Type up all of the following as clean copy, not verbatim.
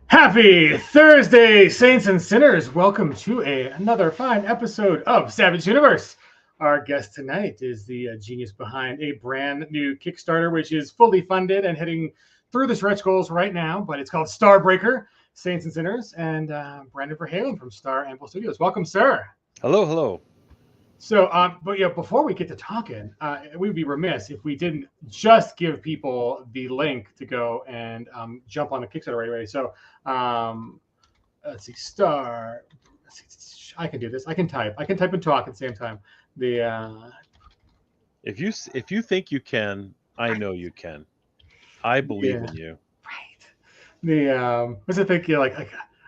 Happy Thursday, Saints and Sinners. Welcome to another fine episode of Savage Universe. Our guest tonight is the genius behind a brand new Kickstarter, which is fully funded and heading through the stretch goals right now, but it's called Starbreaker, Saints and Sinners, and Brandon Verhalen from Star Anvil Studios. Welcome, sir. Hello, hello. So, but yeah, before we get to talking, we'd be remiss if we didn't just give people the link to go and jump on the Kickstarter right away. So, let's see, I can do this. I can type and talk at the same time. If you think you can, I know you can. I believe in you. Right. What's the thing?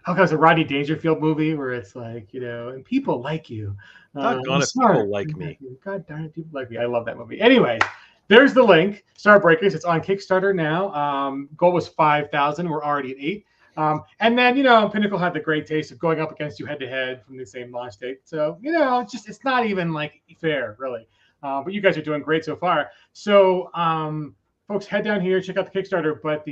How comes a Rodney Dangerfield movie where it's like, and people like you. Doggone it, people like me. God darn it, people like me. I love that movie. Anyway, there's the link. Starbreakers. It's on Kickstarter now. Goal was 5,000. We're already at 8. And then, Pinnacle had the great taste of going up against you head to head from the same launch date. So, it's not even like fair, really. But you guys are doing great so far. So, folks, head down here, check out the Kickstarter. But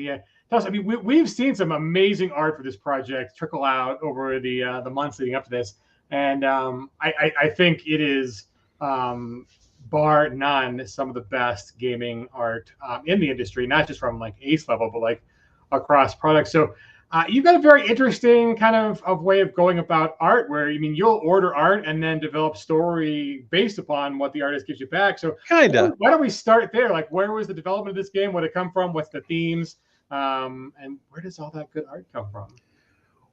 we've seen some amazing art for this project trickle out over the months leading up to this. And I think it is, bar none, some of the best gaming art in the industry, not just from like ace level, but like across products. So you've got a very interesting kind of way of going about art where, you'll order art and then develop story based upon what the artist gives you back. So why don't we start there? Like, where was the development of this game? Where did it come from? What's the themes? And where does all that good art come from?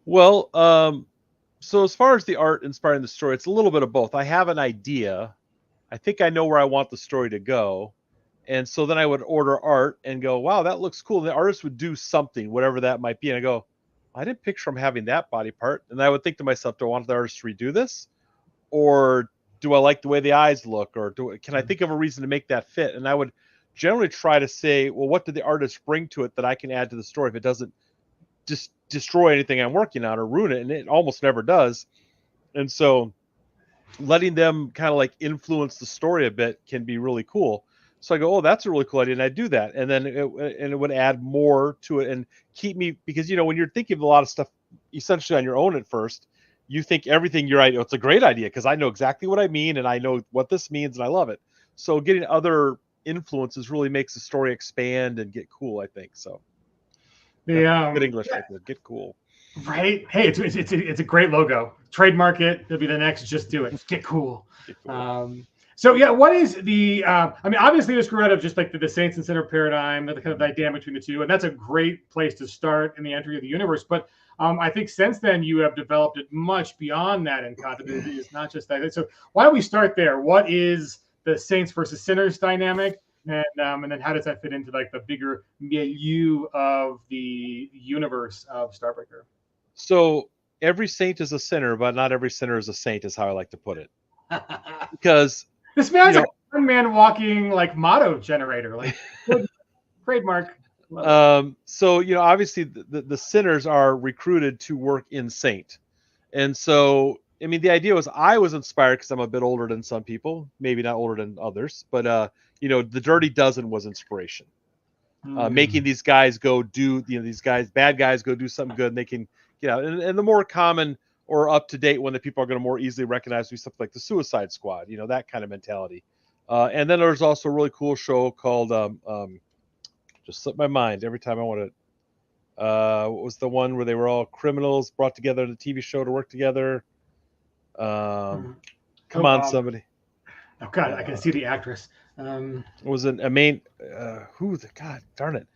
Well, so as far as the art inspiring the story, it's a little bit of both. I have an idea. I think I know where I want the story to go. And so then I would order art and go, wow, that looks cool. And the artist would do something, whatever that might be. And I go, I didn't picture him having that body part. And I would think to myself, do I want the artist to redo this? Or do I like the way the eyes look? Or can I think of a reason to make that fit? And I would generally try to say, well, what did the artist bring to it that I can add to the story if it doesn't just destroy anything I'm working on or ruin it? And it almost never does. And so letting them kind of like influence the story a bit can be really cool. So I go, oh, that's a really cool idea. And I do that. And then it would add more to it and keep me, because, when you're thinking of a lot of stuff essentially on your own at first, you think everything it's a great idea because I know exactly what I mean and I know what this means and I love it. So getting other influences really makes the story expand and get cool, I think. So good English right there. Get cool. Right. Hey, it's a great logo. Trademark it. It'll be the next. Just do it. Get cool. Get cool. So yeah, what is the? Obviously, this grew out of just like the Saints and Sinner paradigm, the kind of dynamic between the two, and that's a great place to start in the entry of the universe. But I think since then you have developed it much beyond that in continuity. It's not just that. So why don't we start there? What is the Saints versus Sinners dynamic? And then how does that fit into like the bigger milieu of the universe of Starbreaker? So every saint is a sinner, but not every sinner is a saint, is how I like to put it. Because this man's a one-man walking like motto generator, like trademark. So obviously the sinners are recruited to work in Saint, and so I mean the idea was I was inspired because I'm a bit older than some people, maybe not older than others, but the Dirty Dozen was inspiration. Making these guys go do these guys bad guys go do something good, and they can get out. And the more common or up to date one that people are going to more easily recognize would be something like the Suicide Squad, that kind of mentality. And then there's also a really cool show called just slipped my mind every time I want to. What was the one where they were all criminals brought together in a TV show to work together? Come on, somebody. Oh God, I can see the actress. Was it a main? God darn it!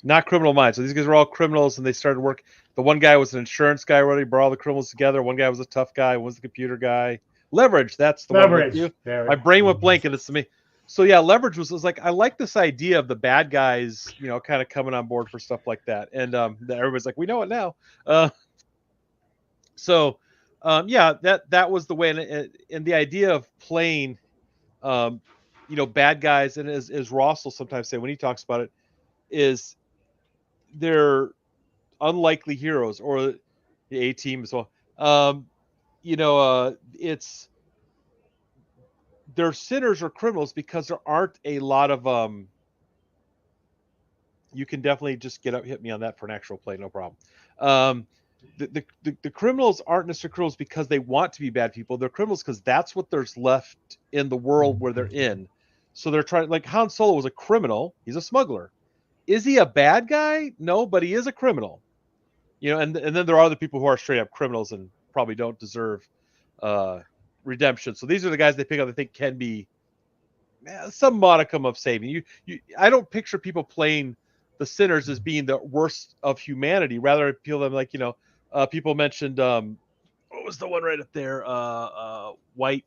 Not Criminal Minds. So these guys were all criminals, and they started work. The one guy was an insurance guy, where they brought all the criminals together. One guy was a tough guy. One was the computer guy. Leverage. That's the Leverage. one. My brain went blank, and it's to me. So yeah, Leverage was like, I like this idea of the bad guys, kind of coming on board for stuff like that, and everybody's like, we know it now. Yeah, that was the way, and the idea of playing, bad guys, and as Ross will sometimes say when he talks about it, is they're unlikely heroes, or the A-Team as well. It's they're sinners or criminals because there aren't a lot of you can definitely just hit me on that for an actual play, no problem. The criminals aren't necessarily criminals because they want to be bad people. They're criminals because that's what there's left in the world where they're in. So they're trying, like Han Solo was a criminal. He's a smuggler. Is he a bad guy? No, but he is a criminal. And then there are other people who are straight up criminals and probably don't deserve redemption. So these are the guys they pick up. They think can be some modicum of saving. I don't picture people playing the sinners as being the worst of humanity. Rather, I feel them like people mentioned what was the one right up there? White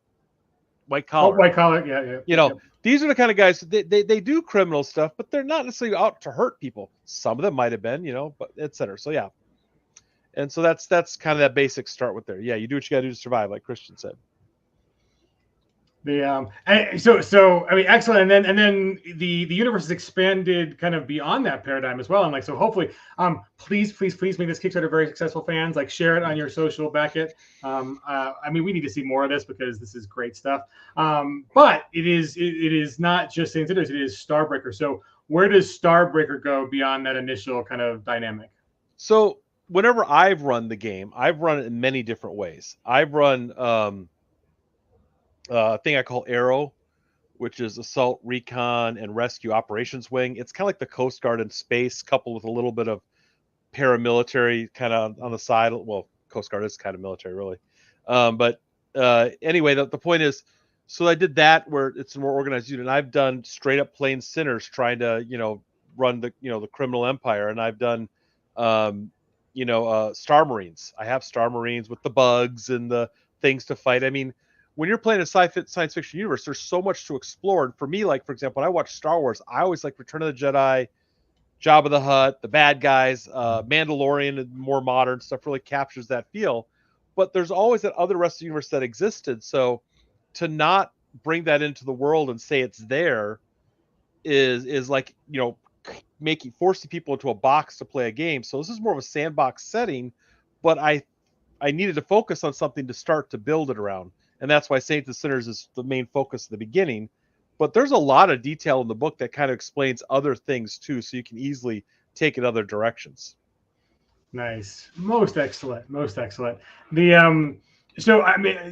collar. Oh, white collar, yeah. These are the kind of guys they do criminal stuff, but they're not necessarily out to hurt people. Some of them might have been, but etc. So yeah. And so that's kind of that basic start with there. Yeah, you do what you got to do to survive, like Christian said. So I mean, excellent. And then the universe has expanded kind of beyond that paradigm as well. And so hopefully, please make this Kickstarter very successful. Fans, share it on your social, back it. I mean, we need to see more of this because this is great stuff. But it is not just Saint Sinners, it is Starbreaker. So where does Starbreaker go beyond that initial kind of dynamic? So whenever I've run the game, I've run it in many different ways. I've run a thing I call Arrow, which is Assault, Recon, and Rescue Operations Wing. It's kind of like the Coast Guard in space, coupled with a little bit of paramilitary kind of on the side. Well, Coast Guard is kind of military, really. Anyway, the point is, so I did that where it's a more organized unit. And I've done straight up plain sinners trying to, run the criminal empire. And I've done, Star Marines. I have Star Marines with the bugs and the things to fight. I mean, when you're playing a science fiction universe, there's so much to explore. And for me, like, for example, when I watch Star Wars, I always like Return of the Jedi, Jabba the Hutt, the bad guys, Mandalorian, and more modern stuff really captures that feel. But there's always that other rest of the universe that existed. So to not bring that into the world and say it's there is like, forcing people into a box to play a game. So this is more of a sandbox setting, but I needed to focus on something to start to build it around. And that's why Saints and Sinners is the main focus at the beginning. But there's a lot of detail in the book that kind of explains other things too, so you can easily take it other directions. Nice. Most excellent. So I mean,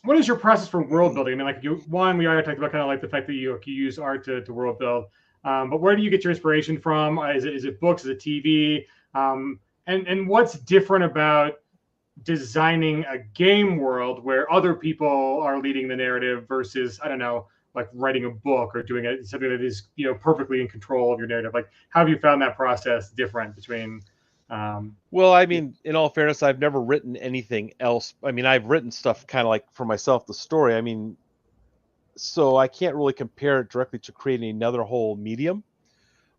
what is your process for world building? I mean, like we already talked about kind of like the fact that you use art to world build. But where do you get your inspiration from? Is it books? Is it TV? And what's different about designing a game world where other people are leading the narrative versus, I don't know, like writing a book or doing something that is, perfectly in control of your narrative? Like, how have you found that process different between? Well, I mean, in all fairness, I've never written anything else. I mean, I've written stuff kind of like for myself, the story. I mean, so I can't really compare it directly to creating another whole medium.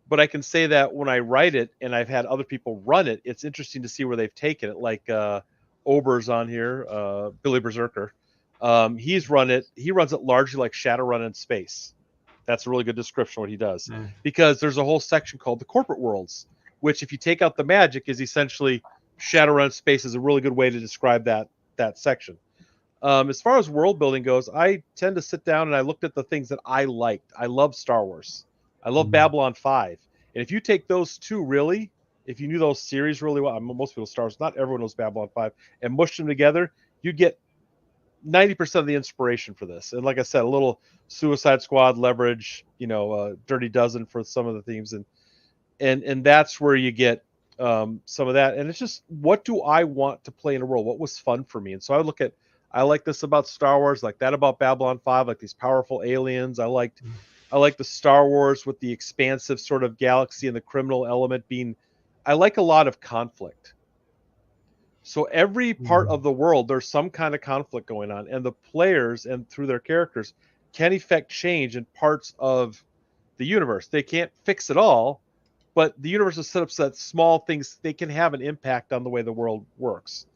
But I can say that when I write it and I've had other people run it, it's interesting to see where they've taken it. Like Ober's on here, Billy Berserker. He runs it largely like Shadowrun in space. That's a really good description of what he does, Mm. because there's a whole section called the corporate worlds, which, if you take out the magic, is essentially Shadowrun space. Is a really good way to describe that section. As far as world building goes, I tend to sit down and I looked at the things that I liked. I love Star Wars. I love Babylon 5. And if you take those two, really, if you knew those series really well, most people Star Wars, not everyone knows Babylon 5, and mushed them together, you get 90% of the inspiration for this. And like I said, a little Suicide Squad leverage, Dirty Dozen for some of the themes, and that's where you get some of that. And it's just, what do I want to play in a world? What was fun for me? And so I like this about Star Wars, like that about Babylon 5, like these powerful aliens. I like the Star Wars with the expansive sort of galaxy and the criminal element being. I like a lot of conflict. So every part of the world, there's some kind of conflict going on, and the players and through their characters can effect change in parts of the universe. They can't fix it all, but the universe is set up so that small things, they can have an impact on the way the world works.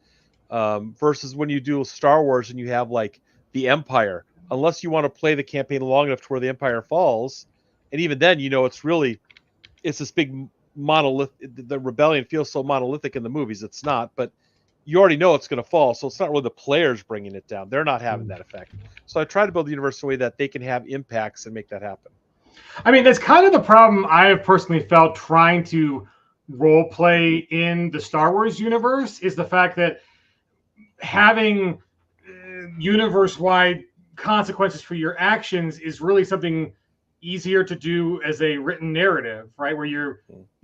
Versus when you do Star Wars and you have like the Empire, unless you want to play the campaign long enough to where the Empire falls, and even then, it's this big monolith. The rebellion feels so monolithic in the movies. It's not, but you already know it's going to fall, so it's not really the players bringing it down. They're not having that effect. So I try to build the universe in a way that they can have impacts and make that happen. I mean, that's kind of the problem I have personally felt trying to role play in the Star Wars universe, is the fact that having universe-wide consequences for your actions is really something easier to do as a written narrative, right? Where you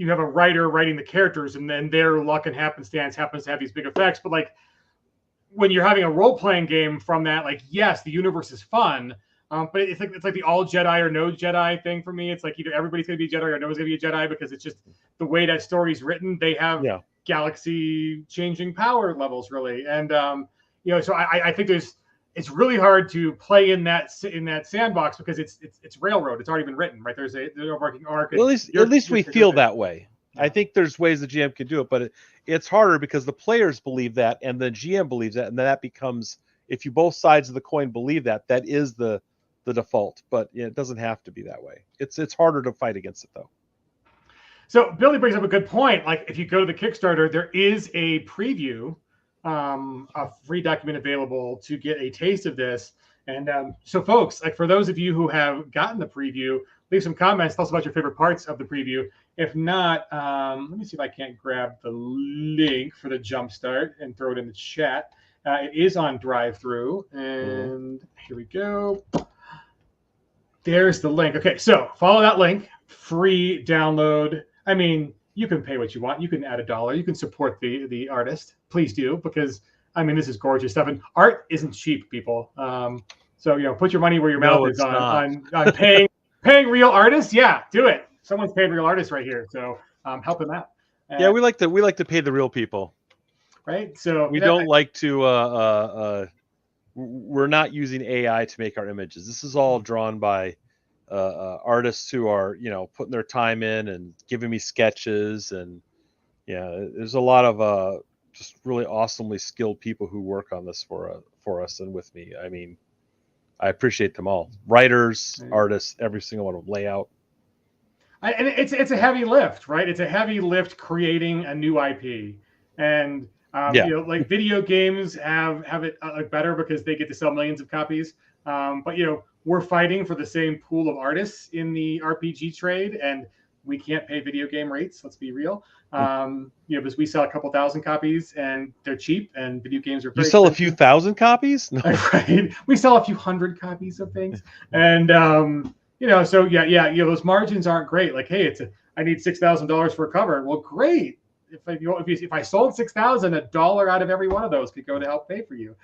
have a writer writing the characters, and then their luck and happenstance happens to have these big effects. But like when you're having a role-playing game from that, like, yes, the universe is fun, but it's like the all Jedi or no Jedi thing for me. It's like either everybody's going to be a Jedi or no one's going to be a Jedi, because it's just the way that story's written. They have galaxy-changing power levels, really, and so I think it's really hard to play in that sandbox, because it's railroad. It's already been written, right? There's an overarching arc. Well, at least we feel that way. Yeah. I think there's ways the GM can do it, but it's harder because the players believe that, and the GM believes that, and then that becomes, if you both sides of the coin believe that is the default. But it doesn't have to be that way. It's harder to fight against it, though. So Billy brings up a good point. Like, if you go to the Kickstarter, there is a preview, a free document available to get a taste of this. And so folks, like, for those of you who have gotten the preview, leave some comments. Tell us about your favorite parts of the preview. If not, let me see if I can't grab the link for the Jumpstart and throw it in the chat. It is on drive-thru, and here we go. There's the link. Okay, so follow that link. Free download. I mean, you can pay what you want. You can add $1. You can support the artist. Please do, because I mean, this is gorgeous stuff, and art isn't cheap, people. So put your money where your mouth is on paying real artists. Yeah, do it. Someone's paying real artists right here, so help them out. Yeah, we like to pay the real people, right? So we don't like to. We're not using AI to make our images. This is all drawn by artists who are, putting their time in and giving me sketches, and there's a lot of just really awesomely skilled people who work on this for us and with me. I mean, I appreciate them all. Writers, artists, every single one of them. Layout. And it's a heavy lift, right? It's a heavy lift creating a new IP, and like video games have it better because they get to sell millions of copies. But we're fighting for the same pool of artists in the RPG trade, and we can't pay video game rates. Let's be real. Because we sell a couple thousand copies and they're cheap, and video games are very expensive. A few thousand copies? No. Right. We sell a few hundred copies of things. And so those margins aren't great. Like, hey, I need $6,000 for a cover. Well, great. If I sold 6,000, $1 out of every one of those could go to help pay for you.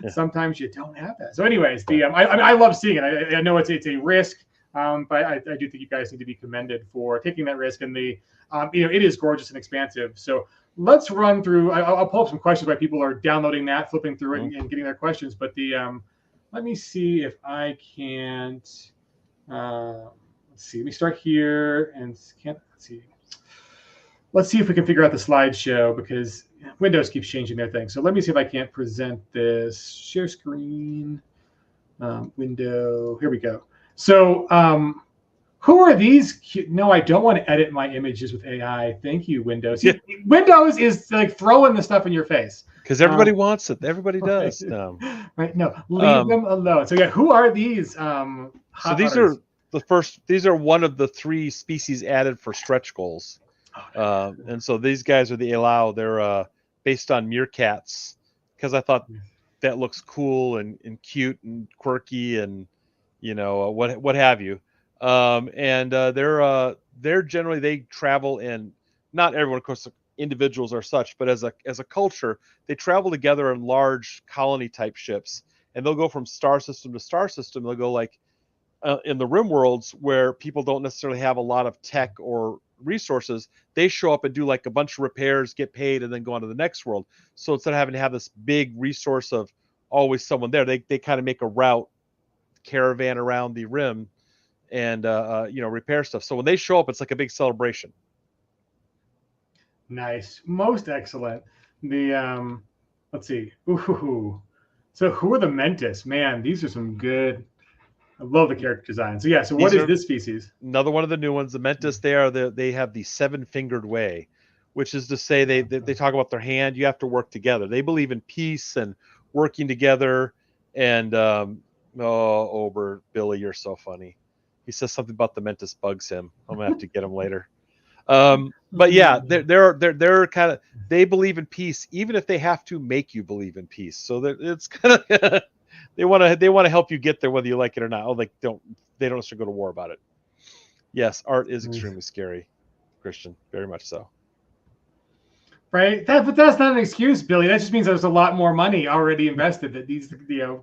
Yeah. Sometimes you don't have that. So anyways, I love seeing it. I know it's a risk. But I do think you guys need to be commended for taking that risk, and it is gorgeous and expansive. So let's run through. I'll pull up some questions while people are downloading that, flipping through it, and getting their questions. But let me see if I can't. Let's see. Let me start here, and let's see. Let's see if we can figure out the slideshow, because Windows keeps changing their thing. So let me see if I can't present this. Share screen. Window. Here we go. So Who are these? No, I don't want to edit my images with AI. Thank you, Windows. Yeah. See, Windows is like throwing the stuff in your face. Because everybody wants it. Everybody Right. does. No. Right. No, leave them alone. So yeah, who are these So hot these otters? are these are one of the 3 species added for stretch goals. And so these guys are the Elau. They're based on meerkats because I thought that looks cool and cute and quirky and what have you. And they're generally, they travel in, not everyone, of course, individuals are such, but as a culture, they travel together in large colony type ships, and they'll go from star system to star system. They'll go like in the rim worlds where people don't necessarily have a lot of tech or resources. They show up and do like a bunch of repairs, get paid, and then go on to the next world. So instead of having to have this big resource of always someone there, they kind of make a route caravan around the rim and repair stuff. So when they show up, it's like a big celebration. Nice, most excellent. The let's see. Ooh. So who are the Mentis? Man, these are some good. I love the character design. So yeah. So what is this species? Another one of the new ones. The Mentis. They have the 7-fingered way, which is to say they talk about their hand. You have to work together. They believe in peace and working together. And Ober, Billy, you're so funny. He says something about the Mentis bugs him. I'm gonna have to get him later. But yeah, they're kind of, they believe in peace, even if they have to make you believe in peace. So it's kind of they want to help you get there whether you like it or not. Oh, they don't necessarily go to war about it. Yes, art is extremely scary, Christian, very much so. Right, but that's not an excuse, Billy. That just means there's a lot more money already invested that these,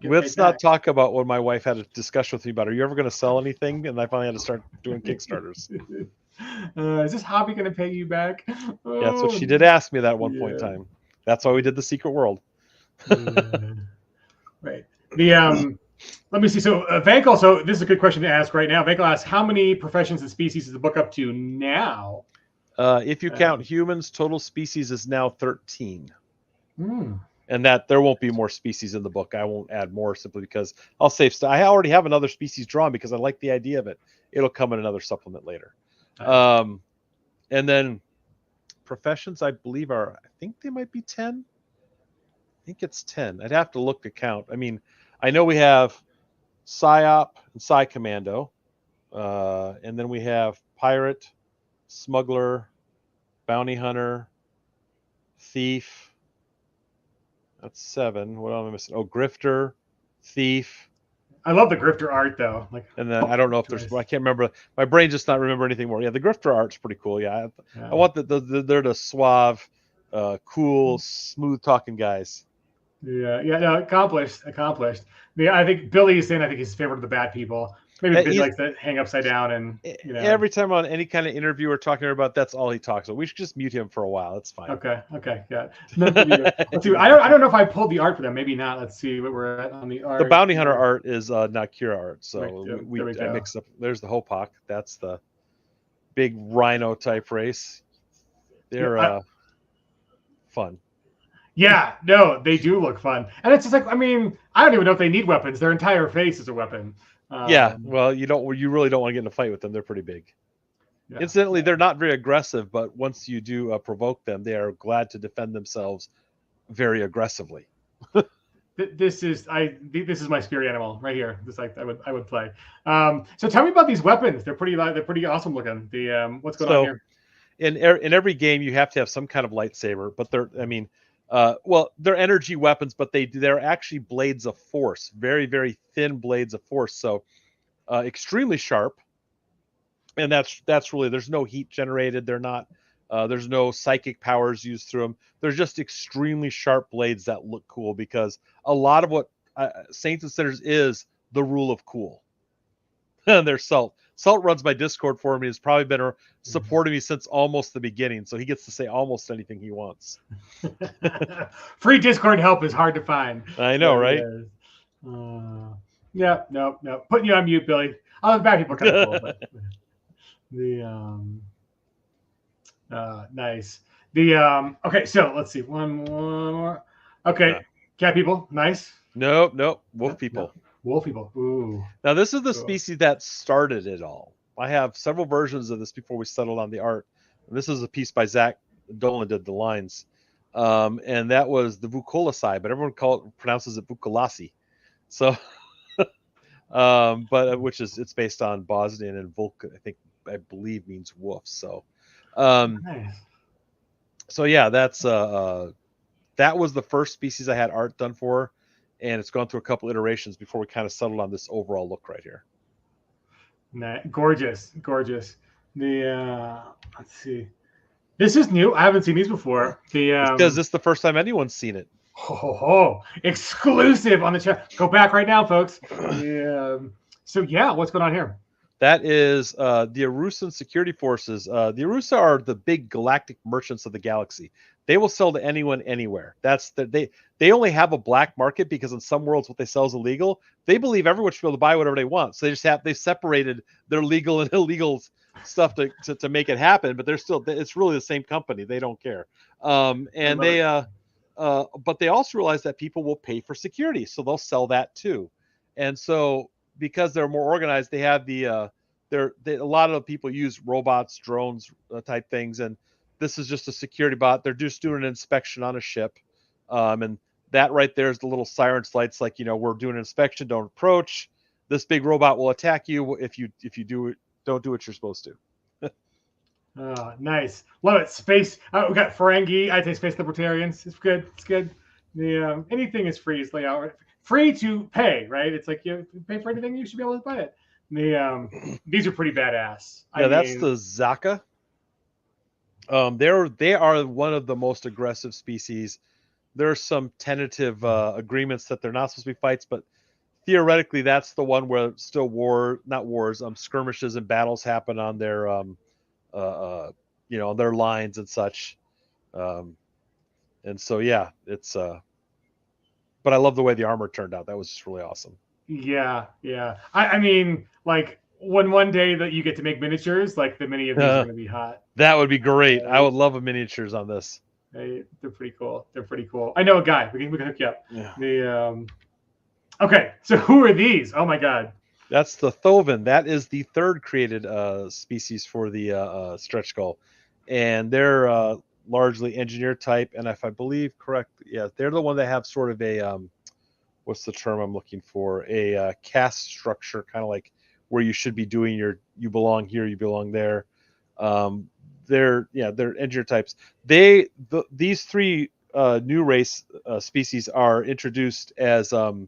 Let's not talk about what my wife had a discussion with me about. Are you ever going to sell anything? And I finally had to start doing Kickstarters. Is this hobby going to pay you back? Oh, yeah, so she did ask me that at one point in time. That's why we did the Secret World. Right. The let me see. So Vankel. So this is a good question to ask right now. Vankel asks, how many professions and species is the book up to now? If you count humans, total species is now 13. And that there won't be more species in the book. I won't add more simply because I'll save stuff. I already have another species drawn because I like the idea of it. It'll come in another supplement later. And then professions, I believe I think they might be 10. I think it's 10. I'd have to look to count. I mean, I know we have PSYOP and Psy Commando. And then we have pirate, smuggler, bounty hunter, thief. That's 7. What am I missing? Oh, grifter, thief. I love the grifter art though. And then I don't know if there's. I can't remember. My brain just not remember anything more. Yeah, the grifter art's pretty cool. Yeah, I want they're the suave, cool, smooth talking guys. Yeah. No, accomplished. Yeah, I think Billy is saying I think he's favorite of the bad people. Maybe because he likes to hang upside down and every time on any kind of interview we're talking about, that's all he talks about. We should just mute him for a while. That's fine. Okay, yeah. Let's see. I don't know if I pulled the art for them. Maybe not. Let's see what we're at on the art. The bounty hunter art is not Kira art, so I mixed up. There's the Hopok. That's the big rhino type race. They're fun. Yeah, no, they do look fun, and it's just like, I mean, I don't even know if they need weapons. Their entire face is a weapon. Yeah, well, you really don't want to get in a fight with them. They're pretty big. Yeah. Incidentally, they're not very aggressive, but once you do provoke them, they are glad to defend themselves very aggressively. This is my spirit animal right here. This I would play. So tell me about these weapons. They're pretty awesome looking. The what's going on here? In every game, you have to have some kind of lightsaber, but they're energy weapons, but they're actually blades of force, very, very thin blades of force. So extremely sharp. And that's really, there's no heat generated. They're not, there's no psychic powers used through them. They're just extremely sharp blades that look cool because a lot of what Saints and Sinners is the rule of cool. And there's Salt. Salt runs my Discord for me. Has probably been supporting me since almost the beginning, so he gets to say almost anything he wants. Free Discord help is hard to find. I know, right? Yeah, no. Putting you on mute, Billy. Oh, the bad people are kind of cool. But nice. Okay, so let's see. One more. Okay, cat people, nice. Nope. Wolf people. No. Wolf people. Ooh. Now this is the species that started it all. I have several versions of this before we settled on the art. And this is a piece by Zach Dolan did the lines, and that was the Vukolasai, but everyone pronounces it Vukolasi. So, but which is it's based on Bosnian, and Volk I believe means wolf. So, Nice. so yeah, that was the first species I had art done for, and it's gone through a couple iterations before we kind of settled on this overall look right here. Gorgeous, gorgeous. The let's see. This is new. I haven't seen these before. Because this is the first time anyone's seen it. Exclusive on the channel. Go back right now, folks. So yeah, what's going on here? That is the Arusan security forces. The Arusa are the big galactic merchants of the galaxy. They will sell to anyone, anywhere. They only have a black market because in some worlds what they sell is illegal. They believe everyone should be able to buy whatever they want. So they've separated their legal and illegal stuff to make it happen. But it's really the same company. They don't care. But they also realize that people will pay for security, so they'll sell that too. And so, because they're more organized, they have a lot of people use robots, drones type things, and this is just a security bot. They're just doing an inspection on a ship, and that right there is the little sirens lights, like, we're doing an inspection, don't approach. This big robot will attack you if you don't do what you're supposed to. Oh, nice. Love it. Space. We got Ferengi. I take space libertarians. It's good. It's good. The anything is free. It's like free to pay, right? It's like you pay for anything, you should be able to buy it. These are pretty badass. Yeah, that's the Zaka. They are one of the most aggressive species. There are some tentative agreements that they're not supposed to be fights, but theoretically, that's the one where still skirmishes and battles happen on their their lines and such. And so yeah, it's but I love the way the armor turned out. That was just really awesome. Yeah. I mean, like one day that you get to make miniatures, like the mini of these are going to be hot. That would be great. I would love a miniatures on this. They're pretty cool. They're pretty cool. I know a guy. We can hook you up. Yeah. Okay, so who are these? Oh my god. That's the Thoven. That is the third created species for the stretch goal, and they're largely engineer type. And if I believe correct, yeah, they're the one that have sort of a what's the term I'm looking for? A caste structure, kind of like where you should be doing you belong here, you belong there. They're engineer types. These three new race species are introduced as the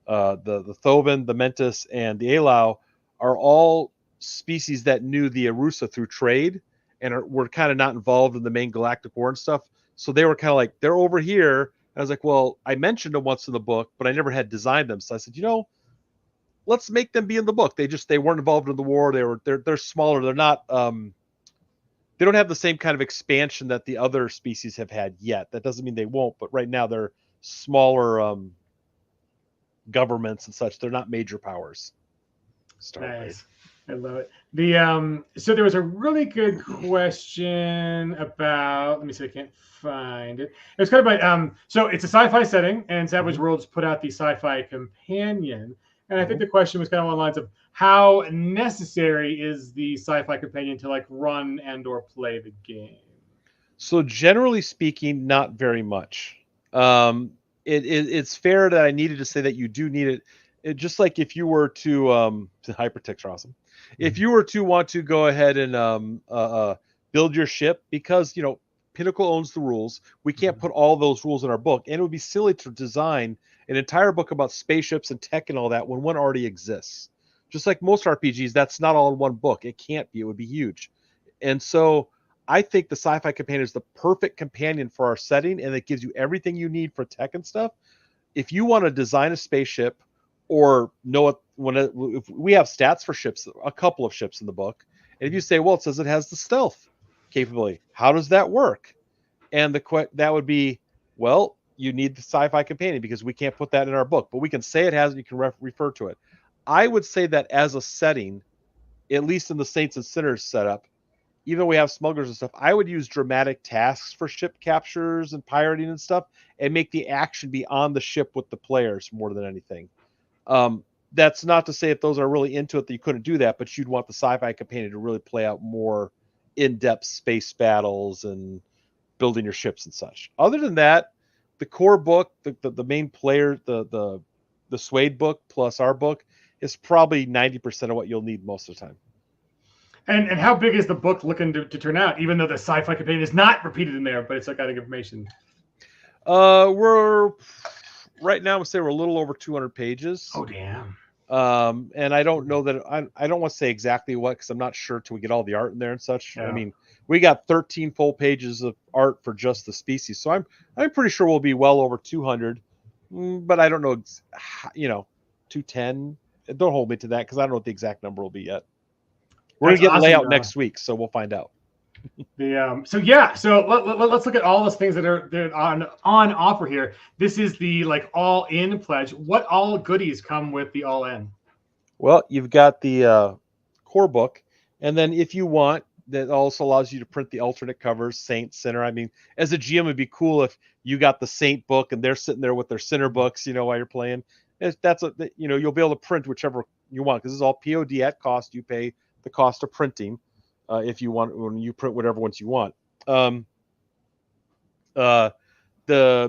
Thoven, the Mentis, and the Alau are all species that knew the Arusa through trade and were kind of not involved in the main galactic war and stuff. So they were kind of like, they're over here. And I was like, well, I mentioned them once in the book, but I never had designed them. So I said, let's make them be in the book. They weren't involved in the war. They're smaller. They're not they don't have the same kind of expansion that the other species have had yet. That doesn't mean they won't, but right now they're smaller governments and such. They're not major powers. Nice. I love it. So there was a really good question about, let me see, I can't find it. It was kind of about so it's a sci-fi setting, and Savage Worlds put out the Sci-Fi Companion. And I think the question was kind of along the lines of how necessary is the Sci-Fi Companion to like run and or play the game? So generally speaking, not very much. It's fair that I needed to say that you do need it. Just like if you were to hypertext are awesome. If you were to want to go ahead and build your ship, because Pinnacle owns the rules, we can't put all those rules in our book, and it would be silly to design an entire book about spaceships and tech and all that when one already exists. Just like most RPGs, that's not all in one book. It can't be. It would be huge. And so I think the Sci-Fi Companion is the perfect companion for our setting, and it gives you everything you need for tech and stuff. If you want to design a spaceship or know it, if we have stats for ships, a couple of ships in the book, and if you say, well, it says it has the stealth capability, how does that work? And that would be, well, you need the Sci-Fi Companion because we can't put that in our book, but we can say it has, and you can refer to it. I would say that as a setting, at least in the Saints and Sinners setup, even though we have smugglers and stuff, I would use dramatic tasks for ship captures and pirating and stuff, and make the action be on the ship with the players more than anything. that's not to say if those are really into it that you couldn't do that, but you'd want the sci-fi companion to really play out more in-depth space battles and building your ships and such. Other than that, the core book, the main player, the Suede book plus our book is probably 90% of what you'll need most of the time. And how big is the book looking to turn out? Even though the sci-fi companion is not repeated in there, but it's like kind of information. We're right now, I would say we're a little over 200 pages. Oh damn. And I don't know that I don't want to say exactly what, because I'm not sure till we get all the art in there and such. Yeah. I mean, we got 13 full pages of art for just the species, so I'm pretty sure we'll be well over 200, but I don't know, 210. Don't hold me to that because I don't know what the exact number will be yet. We're gonna get awesome, layout next week, so we'll find out. So let's look at all those things that are on offer here. This is the like all-in pledge. What all goodies come with the all-in? Well, you've got the core book, and then if you want, that also allows you to print the alternate covers, Saint, Sinner. I mean, as a GM, it'd be cool if you got the Saint book and they're sitting there with their Sinner books, while you're playing. You'll be able to print whichever you want, because this is all POD at cost. You pay the cost of printing. If you want, when you print whatever ones you want. The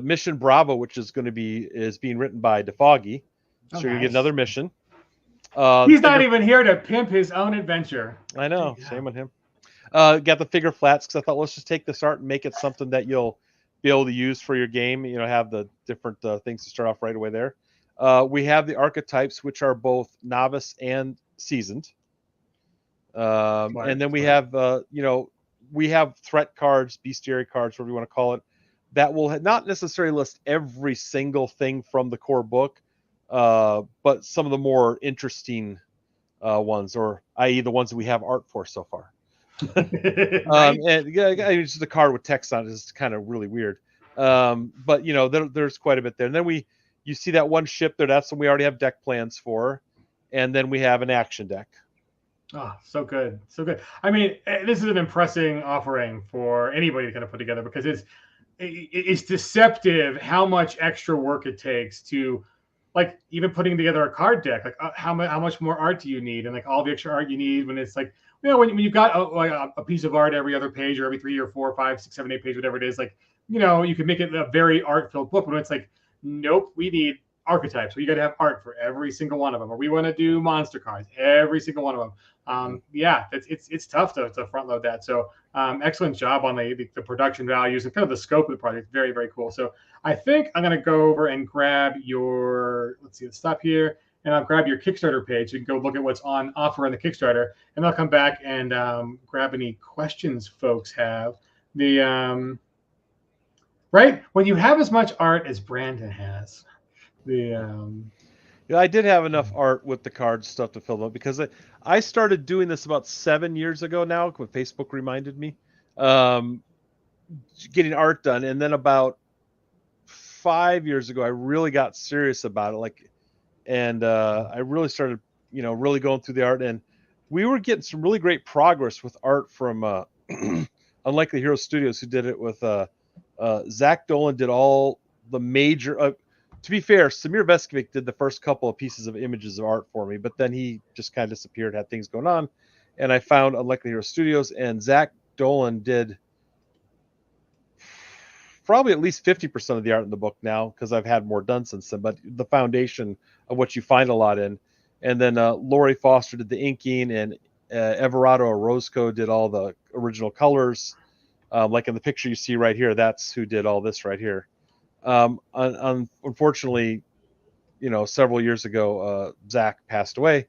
mission Bravo, which is being written by DeFoggy, so you're gonna get another mission. He's not even here to pimp his own adventure. I know, shame on him. Got the figure flats because I thought, let's just take this art and make it something that you'll be able to use for your game. Have the different things to start off right away there. We have the archetypes, which are both novice and seasoned. And then we have we have threat cards, bestiary cards, whatever you want to call it, that will not necessarily list every single thing from the core book, but some of the more interesting ones, or i.e. the ones that we have art for so far. Right. And just the card with text on it is kind of really weird, but there's quite a bit there. And then you see that one ship there, that's when we already have deck plans for, and then we have an action deck. Oh, so good. So good. I mean, this is an impressive offering for anybody to kind of put together, because it's deceptive how much extra work it takes to, like, even putting together a card deck. Like, how much more art do you need? And like all the extra art you need when it's like, when you've got a piece of art every other page, or every 3 or 4 or 5, 6, 7, 8 page, whatever it is, like, you can make it a very art-filled book. But it's like, nope, we need archetypes. So you got to have art for every single one of them. Or we want to do monster cards, every single one of them. It's tough to front load that. So excellent job on the production values and kind of the scope of the project. Very, very cool. So I think I'm going to go over and grab let's stop here, and I'll grab your Kickstarter page. You can go look at what's on offer on the Kickstarter, and I'll come back and grab any questions folks have. Right, when you have as much art as Brandon has, I did have enough art with the card stuff to fill them up, because I started doing this about 7 years ago now, when Facebook reminded me, getting art done. And then about 5 years ago, I really got serious about it. I really started, really going through the art, and we were getting some really great progress with art from Unlikely Hero Studios, who did it with Zach Dolan did all the major. To be fair, Samir Veskovic did the first couple of pieces of images of art for me, but then he just kind of disappeared, had things going on, and I found Unlikely Hero Studios, and Zach Dolan did probably at least 50% of the art in the book now, because I've had more done since then, but the foundation of what you find a lot in. And then Lori Foster did the inking, and Everardo Orozco did all the original colors. Like in the picture you see right here, that's who did all this right here. Unfortunately, several years ago, Zach passed away,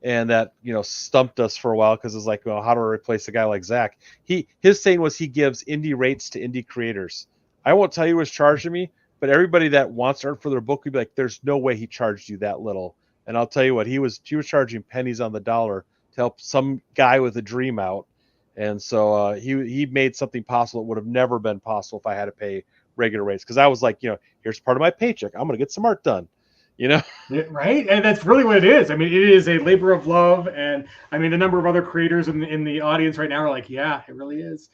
and that stumped us for a while, because it's like, well, how do I replace a guy like Zach? His saying was he gives indie rates to indie creators. I won't tell you who was charging me, but everybody that wants art for their book would be like, there's no way he charged you that little. And I'll tell you what, he was charging pennies on the dollar to help some guy with a dream out. And so he made something possible that would have never been possible if I had to pay regular rates, because I was like, here's part of my paycheck, I'm gonna get some art done, Yeah, right. And that's really what it is. I mean, it is a labor of love, and I mean, the number of other creators in the audience right now are like, yeah, it really is.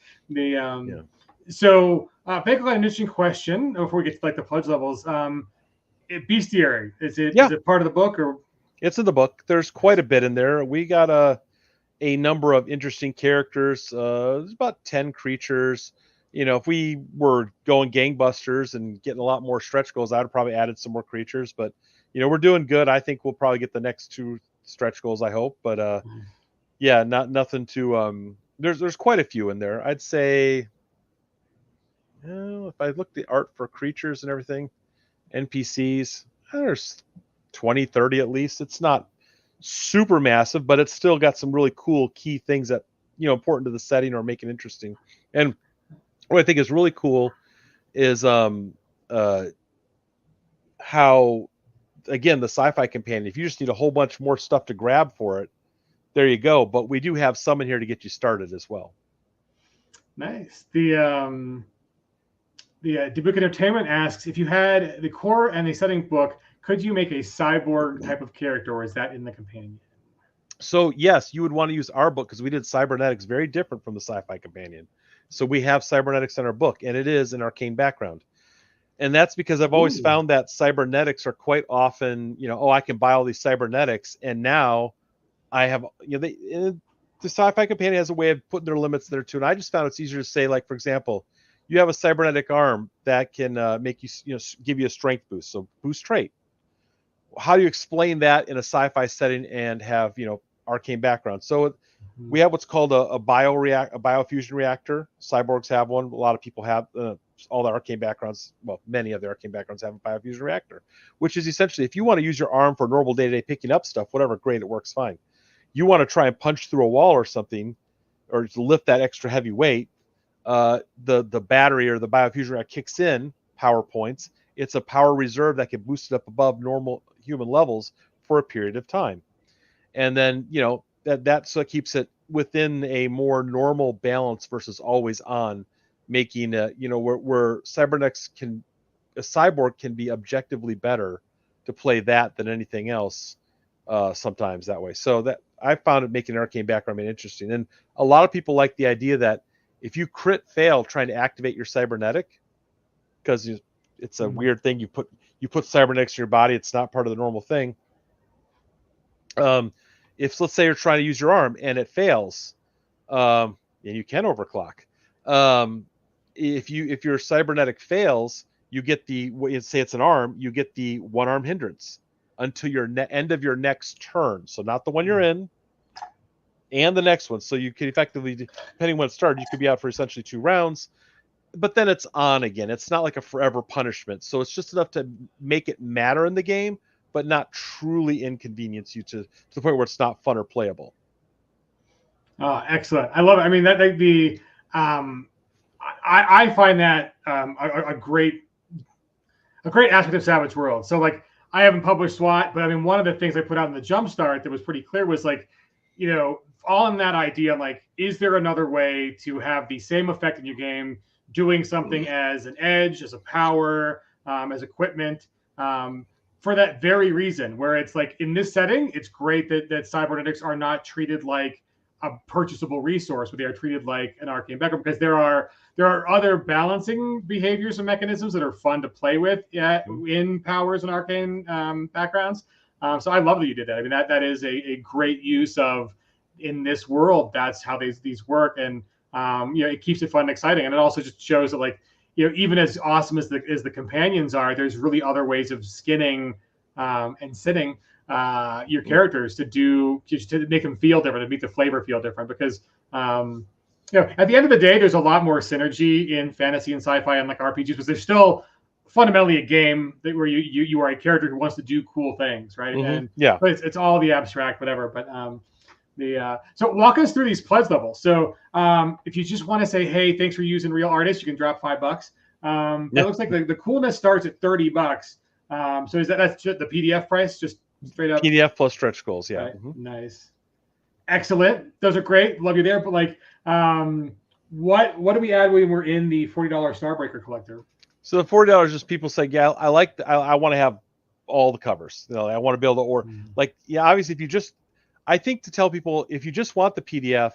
So Bank got an interesting question before we get to like the pledge levels. Bestiary, is it part of the book, or? It's in the book. There's quite a bit in there. We got a number of interesting characters. There's about 10 creatures. If we were going gangbusters and getting a lot more stretch goals, I would probably added some more creatures. But we're doing good. I think we'll probably get the next 2 stretch goals, I hope. But yeah, nothing to there's quite a few in there. I'd say if I look the art for creatures and everything, NPCs, there's 20, 30 at least. It's not super massive, but it's still got some really cool key things that important to the setting or make it interesting. And what I think is really cool is how, again, the sci-fi companion, if you just need a whole bunch more stuff to grab for it, there you go. But we do have some in here to get you started as well. Nice. The Book Entertainment asks, if you had the core and the setting book, could you make a cyborg type of character, or is that in the companion? So yes, you would want to use our book because we did cybernetics very different from the sci-fi companion. So we have cybernetics in our book, and it is an arcane background. And that's because I've always found that cybernetics are quite often, I can buy all these cybernetics, and now I have, the sci-fi companion has a way of putting their limits there too. And I just found it's easier to say, like, for example, you have a cybernetic arm that can make you, give you a strength boost. So boost trait. How do you explain that in a sci-fi setting and have, arcane background? So we have what's called a biofusion reactor. Cyborgs have one. A lot of people have all the arcane backgrounds. Well, many of the arcane backgrounds have a biofusion reactor, which is essentially, if you want to use your arm for normal day-to-day picking up stuff, whatever, great, it works fine. You want to try and punch through a wall or something, or to lift that extra heavy weight, the battery or the biofusion reactor kicks in power points. It's a power reserve that can boost it up above normal human levels for a period of time. And then, that's what keeps it within a more normal balance versus always on, making where cybernetics a cyborg can be objectively better to play that than anything else, sometimes that way. So that I found it making an arcane background interesting. And a lot of people like the idea that if you crit fail trying to activate your cybernetic, because it's a weird thing, you put cybernetics in your body, it's not part of the normal thing. If, let's say, you're trying to use your arm and it fails, and you can overclock, if your cybernetic fails, you get say it's an arm, you get the 1 arm hindrance until your end of your next turn. So not the one you're in, and the next one. So you can effectively, depending when it started, you could be out for essentially 2 rounds, but then it's on again. It's not like a forever punishment. So it's just enough to make it matter in the game, but not truly inconvenience you to the point where it's not fun or playable. Oh, excellent. I love it. I mean, I find that a great aspect of Savage World. So, like, I haven't published SWAT, but I mean, one of the things I put out in the Jumpstart that was pretty clear was, like, all in that idea, like, is there another way to have the same effect in your game, doing something as an edge, as a power, as equipment, for that very reason, where it's like, in this setting, it's great that cybernetics are not treated like a purchasable resource, but they are treated like an arcane background, because there are other balancing behaviors and mechanisms that are fun to play with in powers and arcane backgrounds. So I love that you did that. I mean, that is a great use of, in this world, that's how these work, and it keeps it fun and exciting, and it also just shows that, like, even as awesome as the companions are, there's really other ways of skinning and sitting your characters to make them feel different, to make the flavor feel different, because at the end of the day, there's a lot more synergy in fantasy and sci-fi and, like, RPGs, but there's still fundamentally a game where you are a character who wants to do cool things, right? And but it's all the abstract, whatever. But so walk us through these pledge levels. So if you just want to say, hey, thanks for using real artists, you can drop $5. It looks like the coolness starts at $30. So that's just the PDF price, just straight up PDF plus stretch goals? Yeah. Right. Nice, excellent. Those are great. Love you there. But, like, what do we add when we're in the $40 Starbreaker collector? So the $40 is people say, yeah, I want to have all the covers. I want to be able to obviously, I think, to tell people, if you just want the PDF,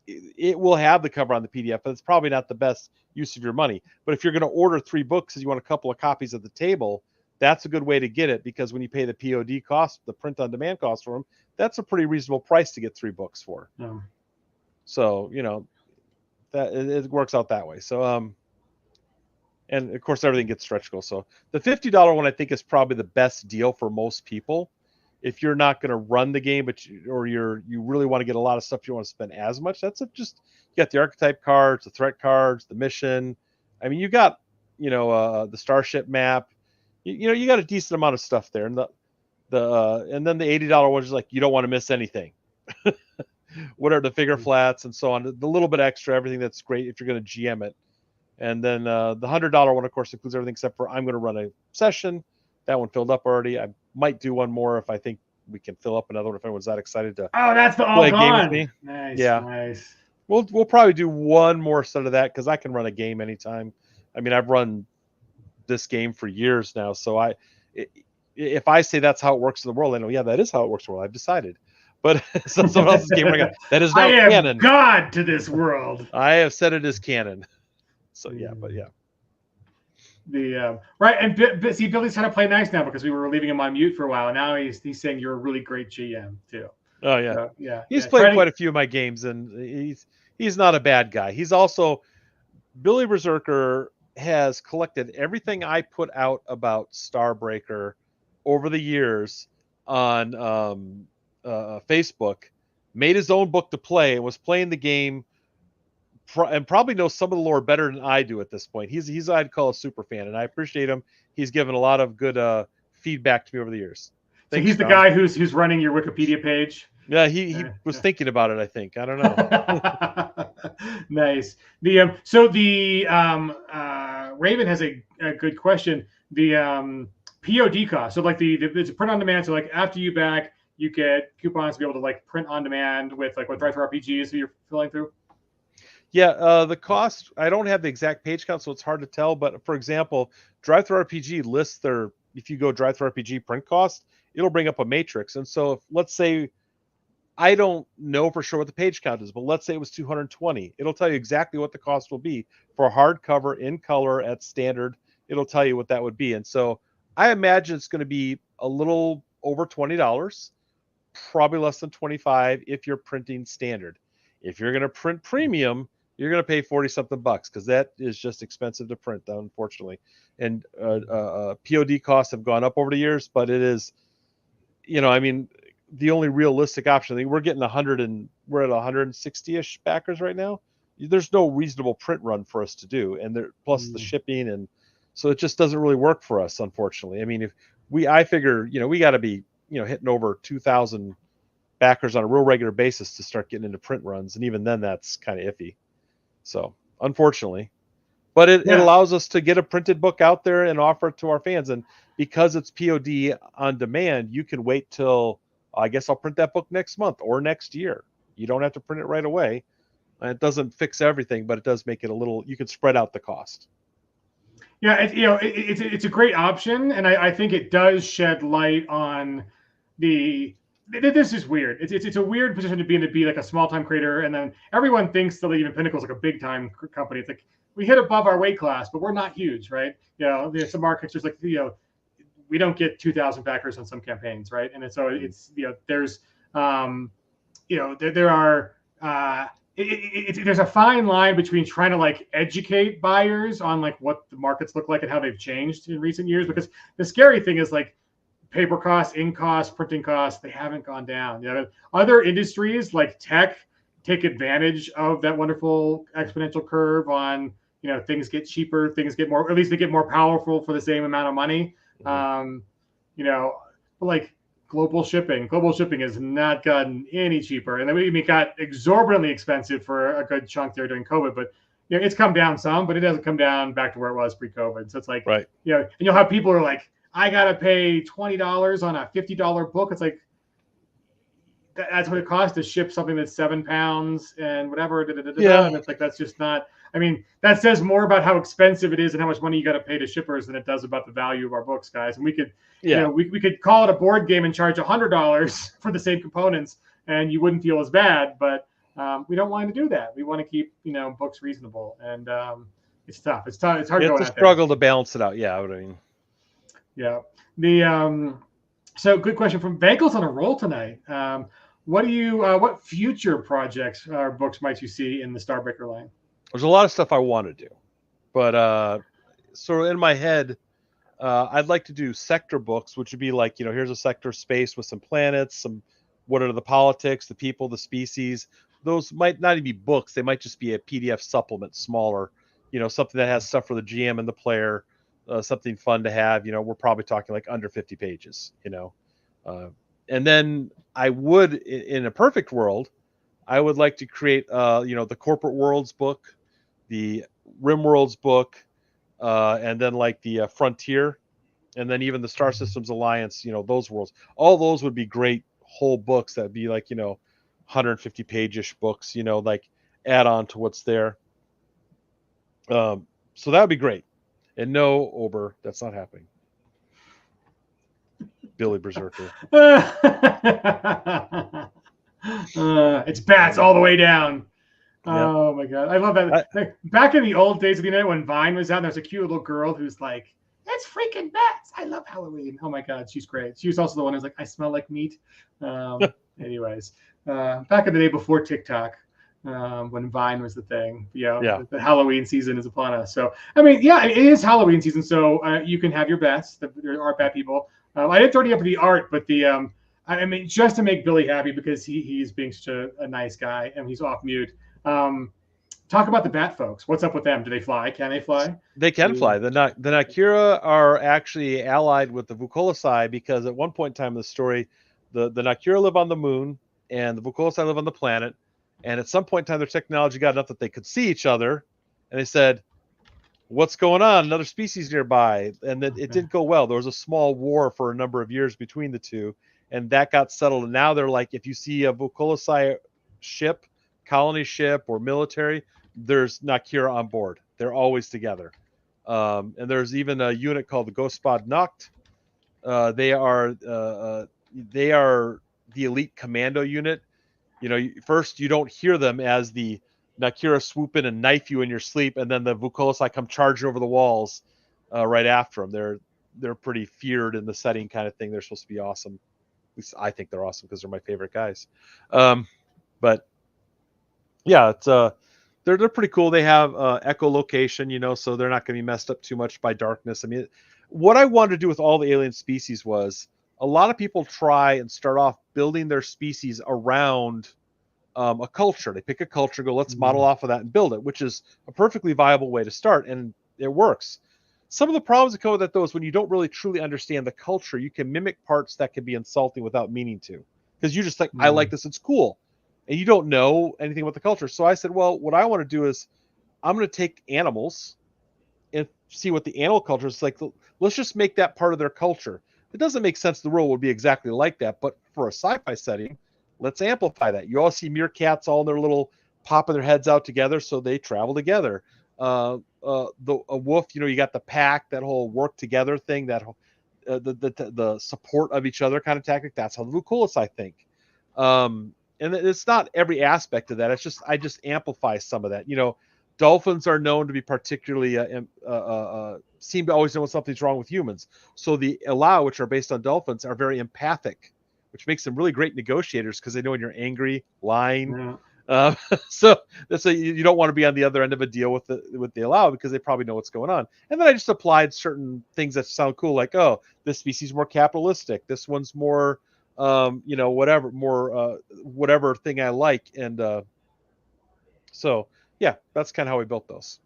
it will have the cover on the PDF, but it's probably not the best use of your money. But if you're going to order 3 books and you want a couple of copies at the table, that's a good way to get it, because when you pay the POD cost, the print on demand cost for them, that's a pretty reasonable price to get 3 books for. So, you know, that it works out that way. So, and of course everything gets stretch goal. So the $50 one I think is probably the best deal for most people. If you're not going to run the game, but you really want to get a lot of stuff, you want to spend as much. That's just, you got the archetype cards, the threat cards, the mission. I mean, you got, you know, the starship map. You know, you got a decent amount of stuff there, and and then the $80 one is like, you don't want to miss anything. What are the figure flats and so on? The little bit extra, everything that's great if you're going to GM it. And then the $100 one, of course, includes everything except for I'm going to run a session. That one filled up already. I might do one more if I think we can fill up another one, if anyone's that excited to that's the all play a game gone. with me. Nice, yeah. Nice. We'll probably do one more set of that, because I can run a game anytime. I mean, I've run this game for years now, so if I say that's how it works in the world, I know, yeah, that is how it works in the world. I've decided. But so someone else's game, that is now canon. God to this world. I have said it is canon. So yeah, but yeah. Right, and see, Billy's trying to play nice now because we were leaving him on mute for a while. And now he's saying you're a really great GM too. Oh yeah, so, yeah. He's played quite a few of my games, and he's not a bad guy. He's also, Billy Berserker has collected everything I put out about Starbreaker over the years on Facebook, made his own book to play, and was playing the game, and probably knows some of the lore better than I do at this point. He's I'd call a super fan, and I appreciate him. He's given a lot of good feedback to me over the years. Thanks, so he's John. The guy who's running your Wikipedia page. Yeah, he was thinking about it, I think. I don't know. Nice. So the Raven has a good question. The POD cost. So like it's a print on demand. So like after you back, you get coupons to be able to like print on demand with like what drive-thru RPGs you're filling through. Yeah, the cost, I don't have the exact page count, so it's hard to tell. But for example, drive-thru RPG lists their, if you go drive-thru RPG print cost, it'll bring up a matrix. And so if, let's say, I don't know for sure what the page count is, but let's say it was 220. It'll tell you exactly what the cost will be for a hardcover in color at standard. It'll tell you what that would be. And so I imagine it's going to be a little over $20, probably less than 25 if you're printing standard. If you're going to print premium, you're going to pay 40 something bucks, because that is just expensive to print, unfortunately. And POD costs have gone up over the years, but it is, you know, I mean, the only realistic option. I think we're getting 100 and we're at 160-ish backers right now. There's no reasonable print run for us to do, and there plus the shipping, and so it just doesn't really work for us, unfortunately. I mean, I figure, you know, we got to be, you know, hitting over 2,000 backers on a real regular basis to start getting into print runs, and even then that's kind of iffy. So unfortunately, but it allows us to get a printed book out there and offer it to our fans. And because it's POD on demand, you can wait till, I guess I'll print that book next month or next year. You don't have to print it right away. It doesn't fix everything, but it does make it a little, you can spread out the cost. Yeah, it's a great option, and I think it does shed light on the. This is weird. It's a weird position to be like a small time creator, and then everyone thinks that even Pinnacle is like a big time company. It's like we hit above our weight class, but we're not huge, right? You know, there's some markets just like, you know, we don't get 2,000 backers on some campaigns, right? And so it's, you know, there's you know, there are there's a fine line between trying to like educate buyers on like what the markets look like and how they've changed in recent years, because the scary thing is like paper costs, ink costs, printing costs, they haven't gone down. You know, other industries like tech take advantage of that wonderful exponential curve on, you know, things get cheaper, things get more, or at least they get more powerful for the same amount of money. You know, like global shipping has not gotten any cheaper. And then it got exorbitantly expensive for a good chunk there during COVID, but you know, it's come down some, but it doesn't come down back to where it was pre-COVID. So it's like, right. You know, and you'll have people who are like, I got to pay $20 on a $50 book. It's like, that's what it costs to ship something that's 7 pounds and whatever. Yeah. And it's like, that's just not, I mean, that says more about how expensive it is and how much money you got to pay to shippers than it does about the value of our books, guys. And we could, you know, we could call it a board game and charge $100 for the same components and you wouldn't feel as bad, but we don't want to do that. We want to keep, you know, books reasonable, and it's tough. It's hard. It's going. It's a struggle to balance it out. Yeah. I mean. Yeah. The So good question from Bankel's on a roll tonight. What future projects or books might you see in the Starbreaker line? There's a lot of stuff I want to do, but sort of in my head, I'd like to do sector books, which would be like, here's a sector of space with some planets, some what are the politics, the people, the species. Those might not even be books; they might just be a PDF supplement, smaller, something that has stuff for the GM and the player, something fun to have. We're probably talking like under 50 pages. And then I would, in a perfect world, I would like to create, the Corporate Worlds book, the Rim Worlds book, and then like the Frontier, and then even the Star Systems Alliance. Those worlds. All those would be great whole books. That'd be like 150 page-ish books. Like add on to what's there. So that would be great. And no, Ober, that's not happening. Billy Berserker. It's bats all the way down. Yep. Oh my god, I love that. Back in the old days of the internet, when Vine was out, there was a cute little girl who's like, "It's freaking bats! I love Halloween." Oh my god, she's great. She was also the one who's like, "I smell like meat." Anyways, back in the day before TikTok, when Vine was the thing, Yeah. the Halloween season is upon us. So I mean, yeah, it is Halloween season, so you can have your bats. There are bat people. I didn't throw any up for the art, but I mean, just to make Billy happy because he's being such a nice guy and he's off mute. Talk about the bat folks. What's up with them? Do they fly? Can they fly? They can fly. The Nakira are actually allied with the Vukolasai because at one point in time in the story, the Nakira live on the moon and the Vukolasai live on the planet. And at some point in time, their technology got enough that they could see each other. And they said, "What's going on? Another species nearby." And it didn't go well. There was a small war for a number of years between the two. And that got settled. And now they're like, if you see a Vukolasai ship, colony ship, or military, there's Nakira on board. They're always together. And there's even a unit called the Gospod Nacht. They are the elite commando unit. First you don't hear them as the Nakira swoop in and knife you in your sleep, and then the Vukolasai come charging over the walls right after them. They're pretty feared in the setting kind of thing. They're supposed to be awesome. At least I think they're awesome because they're my favorite guys. But yeah, it's they're pretty cool. They have echolocation, so they're not going to be messed up too much by darkness. I mean, what I wanted to do with all the alien species was a lot of people try and start off building their species around a culture. They pick a culture, go, let's model off of that and build it, which is a perfectly viable way to start, and it works. Some of the problems that come with that, though, is when you don't really truly understand the culture, you can mimic parts that can be insulting without meaning to. Because you just think, I like this, it's cool. And you don't know anything about the culture. So I said, well, what I want to do is I'm going to take animals and see what the animal culture is like. Let's just make that part of their culture. It doesn't make sense the world would be exactly like that. But for a sci-fi setting, let's amplify that. You all see meerkats all in their little popping their heads out together, so they travel together. A wolf, you got the pack, that whole work together thing, that the support of each other kind of tactic. That's how the Vukolasai think. And it's not every aspect of that. It's just I just amplify some of that. Dolphins are known to be particularly seem to always know when something's wrong with humans. So the Elau, which are based on dolphins, are very empathic, which makes them really great negotiators because they know when you're angry, lying. Yeah. So that's you don't want to be on the other end of a deal with the Elau because they probably know what's going on. And then I just applied certain things that sound cool, like, oh, this species is more capitalistic. This one's more, whatever thing I like. And so, yeah, that's kind of how we built those.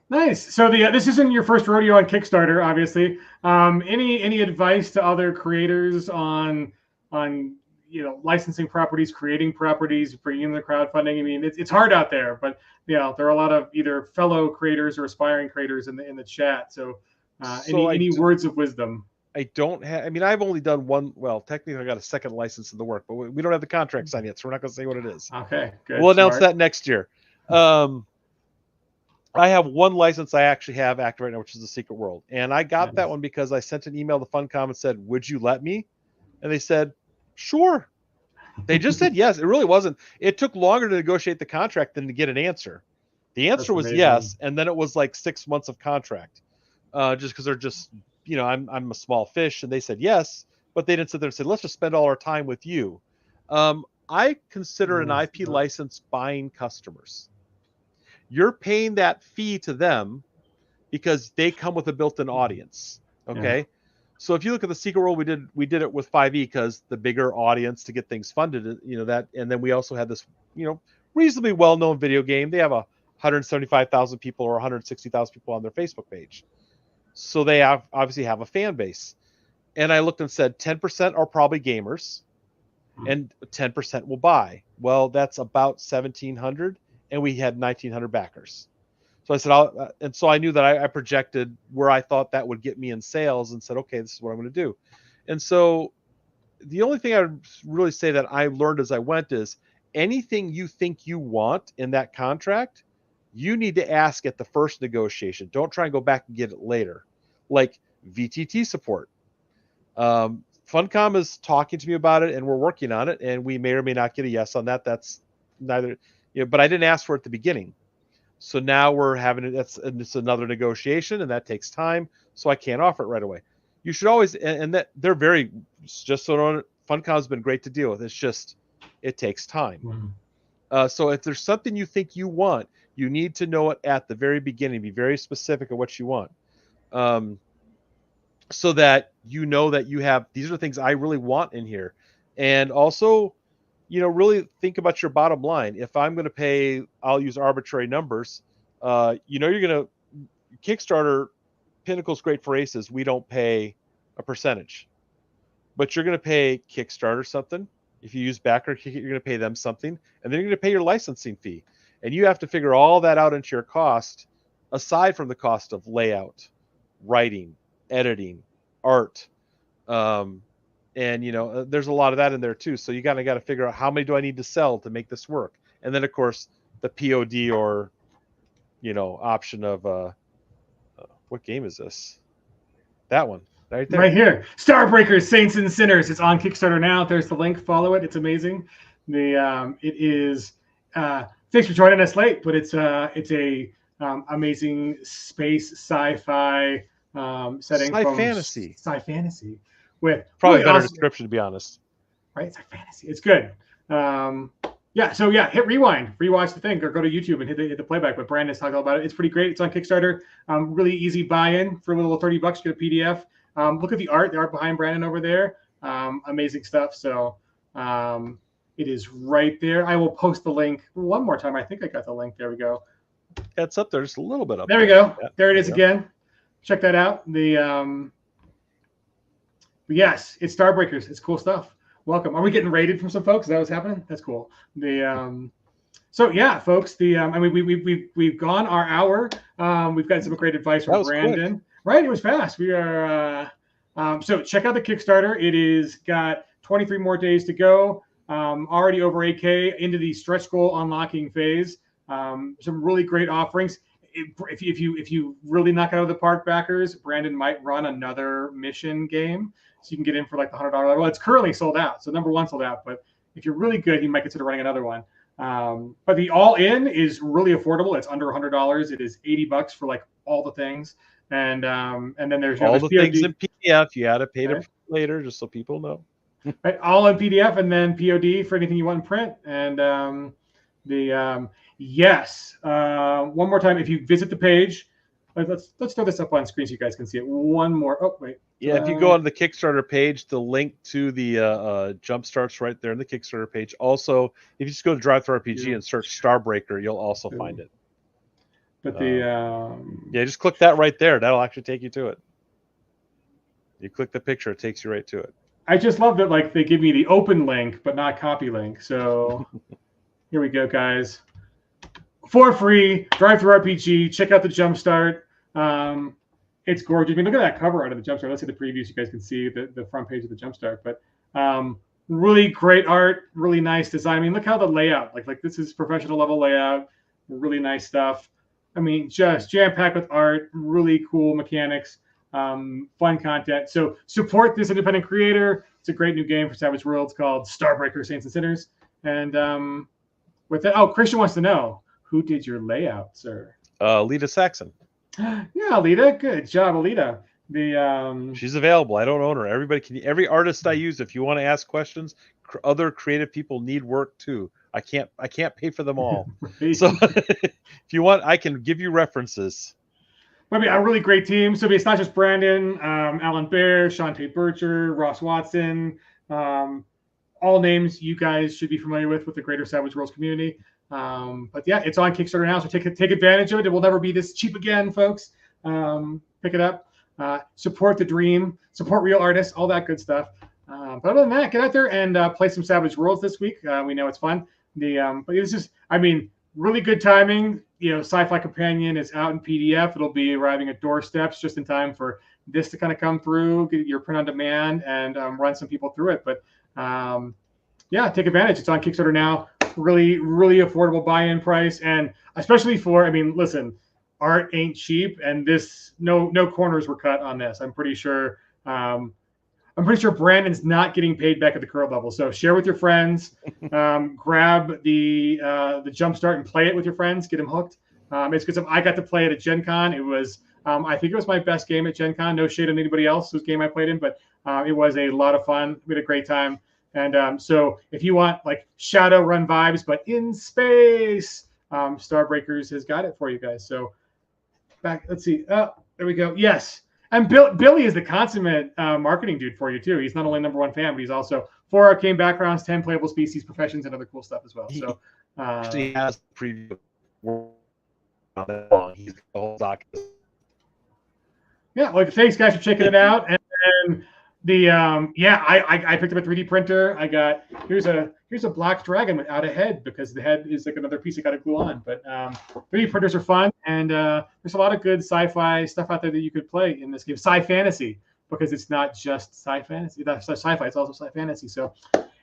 Nice. So this isn't your first rodeo on Kickstarter, obviously. Any advice to other creators on licensing properties, creating properties, bringing in the crowdfunding? I mean, it's hard out there, but there are a lot of either fellow creators or aspiring creators in the chat. So, any words of wisdom? I don't have. I mean, I've only done one. Well, technically, I got a second license in the work, but we don't have the contract signed yet, so we're not going to say what it is. Okay, good. We'll announce that next year. I have one license I actually have active right now, which is the Secret World, and I got that one because I sent an email to Funcom and said, "Would you let me?" And they said, "Sure." They just said yes. It really wasn't. It took longer to negotiate the contract than to get an answer. The answer was yes, and then it was like 6 months of contract, just because they're just I'm a small fish, and they said yes, but they didn't sit there and say, let's just spend all our time with you. I consider an IP license buying customers. You're paying that fee to them because they come with a built-in audience. Okay. Yeah. So if you look at the Secret World, we did it with 5e because the bigger audience to get things funded, that, and then we also had this, reasonably well-known video game. They have 175,000 people or 160,000 people on their Facebook page. So they obviously have a fan base. And I looked and said 10% are probably gamers and 10% will buy. Well, that's about 1,700, and we had 1,900 backers. So I said, and so I knew that I projected where I thought that would get me in sales and said, okay, this is what I'm going to do. And so the only thing I would really say that I learned as I went is anything you think you want in that contract, you need to ask at the first negotiation. Don't try and go back and get it later. Like VTT support. Funcom is talking to me about it, and we're working on it, and we may or may not get a yes on that. That's neither, but I didn't ask for it at the beginning. So now we're having it. It's another negotiation, and that takes time. So I can't offer it right away. You should always, and that they're very, just so Funcom's been great to deal with. It's just, it takes time. Mm-hmm. So if there's something you think you want, you need to know it at the very beginning. Be very specific of what you want. So that you know that you have, these are the things I really want in here. And also, really think about your bottom line. If I'm going to pay, I'll use arbitrary numbers. You're going to, Kickstarter, Pinnacle's great for aces. We don't pay a percentage. But you're going to pay Kickstarter something. If you use backer, you're going to pay them something. And then you're going to pay your licensing fee. And you have to figure all that out into your cost, aside from the cost of layout, writing, editing, art, and there's a lot of that in there too. So you got to figure out how many do I need to sell to make this work, and then of course the POD or option of what game is this? That one right there, right here, Starbreaker, Saints and Sinners. It's on Kickstarter now. There's the link. Follow it. It's amazing. It is. Thanks for joining us late, but it's a amazing space sci-fi. Setting sci from fantasy with probably really better awesome description, to be honest. Right, sci fantasy. It's good. So hit rewind, rewatch the thing, or go to YouTube and hit the playback. But Brandon's talking about it. It's pretty great. It's on Kickstarter. Really easy buy-in for a little $30. Get a PDF. Look at the art behind Brandon over there. Amazing stuff. So it is right there. I will post the link one more time. I think I got the link. There we go. It's up there, just a little bit up. There we go. Yeah, there it is again. Check that out. Yes, it's Starbreakers. It's cool stuff. Welcome. Are we getting rated from some folks? Is that what's happening? That's cool. So yeah, folks. We've gone our hour. We've gotten some great advice from Brandon. Quick. Right, it was fast. We are. So check out the Kickstarter. It is got 23 more days to go. Already over 8K into the stretch goal unlocking phase. Some really great offerings. If you really knock it out of the park, backers, Brandon might run another mission game, so you can get in for like the $100 level. It's currently sold out, so number one sold out. But if you're really good, you might consider running another one. But the all-in is really affordable. It's under $100. It is $80 for like all the things, and then there's all the things in PDF. You got to pay them later, just so people know. Right, all in PDF, and then POD for anything you want in print, and yes. One more time, if you visit the page, let's throw this up on screen so you guys can see it. One more. Oh wait. Yeah, if you go on the Kickstarter page, the link to the jump starts right there in the Kickstarter page. Also, if you just go to Drive Through RPG and search Starbreaker, you'll also find it. But just click that right there. That'll actually take you to it. You click the picture, it takes you right to it. I just love that, like, they give me the open link but not copy link. So here we go, guys. For free, Drive Through RPG. Check out the Jumpstart. It's gorgeous. I mean, look at that cover art of the Jumpstart. Let's see the previews. You guys can see the front page of the Jumpstart. But really great art, really nice design. I mean, look how the layout. Like this is professional level layout. Really nice stuff. I mean, just jam packed with art. Really cool mechanics. Fun content. So support this independent creator. It's a great new game for Savage Worlds called Starbreaker, Saints and Sinners. And with that, Christian wants to know, who did your layout, sir? Lita Saxon. Yeah, Alita. Good job, Alita. She's available. I don't own her. Every artist I use, if you want to ask questions, other creative people need work too. I can't pay for them all. So if you want, I can give you references. I mean, a really great team. So it's not just Brandon, Alan Bear, Shantae Bircher, Ross Watson, all names you guys should be familiar with the greater Savage Worlds community. But yeah, it's on Kickstarter now, so take advantage of it. It will never be this cheap again, folks. Pick it up. Support the dream. Support real artists. All that good stuff. But other than that, get out there and play some Savage Worlds this week. We know it's fun. But it's just, I mean, really good timing. Sci-Fi Companion is out in PDF. It'll be arriving at doorsteps just in time for this to kind of come through, get your print on demand, and run some people through it. But yeah, take advantage. It's on Kickstarter now. Really, really affordable buy-in price, and especially for, I mean, listen, art ain't cheap, and this no corners were cut on this. I'm pretty sure Brandon's not getting paid back at the current level. So share with your friends, grab the Jumpstart and play it with your friends. Get them hooked. It's because I got to play it at Gen Con. It was I think it was my best game at Gen Con. No shade on anybody else whose game I played in, but it was a lot of fun. We had a great time. And so if you want like Shadowrun vibes, but in space, Starbreakers has got it for you guys. So let's see. Oh, there we go. Yes. And Billy is the consummate marketing dude for you too. He's not only #1 fan, but he's also 4 arcane backgrounds, 10 playable species, professions, and other cool stuff as well. So he has preview. He's the whole doc. Yeah, well, thanks guys for checking it out. And then I picked up a 3D printer. I got here's a black dragon without a head because the head is like another piece I got to glue on. But 3D printers are fun, and there's a lot of good sci-fi stuff out there that you could play in this game. Sci-fantasy, because it's not just sci-fantasy. That's sci-fi. It's also sci-fantasy. So,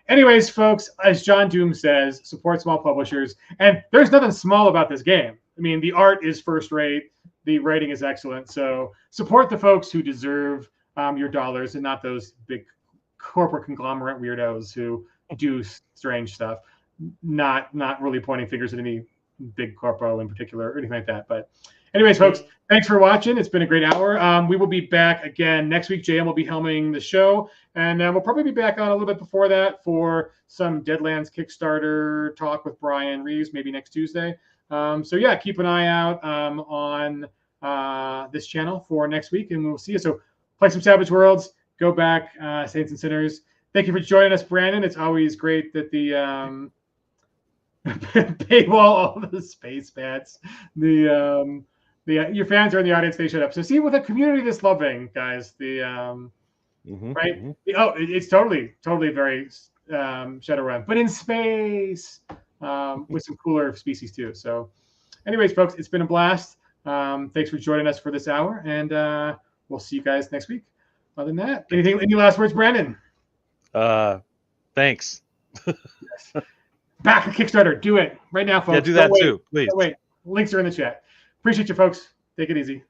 anyways, folks, as John Doom says, support small publishers, and there's nothing small about this game. I mean, the art is first rate. The writing is excellent. So support the folks who deserve your dollars and not those big corporate conglomerate weirdos who do strange stuff. Not really pointing fingers at any big corpo in particular or anything like that. But anyways, folks, thanks for watching. It's been a great hour. We will be back again next week. JM will be helming the show, and we'll probably be back on a little bit before that for some Deadlands Kickstarter talk with Brian Reeves, maybe next Tuesday. So yeah, keep an eye out on this channel for next week, and we'll see you. So play some Savage Worlds. Go back, Saints and Sinners. Thank you for joining us, Brandon. It's always great that the paywall, all the space bats, your fans are in the audience. They shut up. So see, with a community this loving, guys, right? It's totally very Shadowrun, but in space. With some cooler species too. So anyways, folks, it's been a blast. Thanks for joining us for this hour, and we'll see you guys next week. Other than that, any last words, Brandon? Thanks. Yes. Back to Kickstarter. Do it right now, folks. Yeah, do that too, please. Don't wait. Links are in the chat. Appreciate you, folks. Take it easy.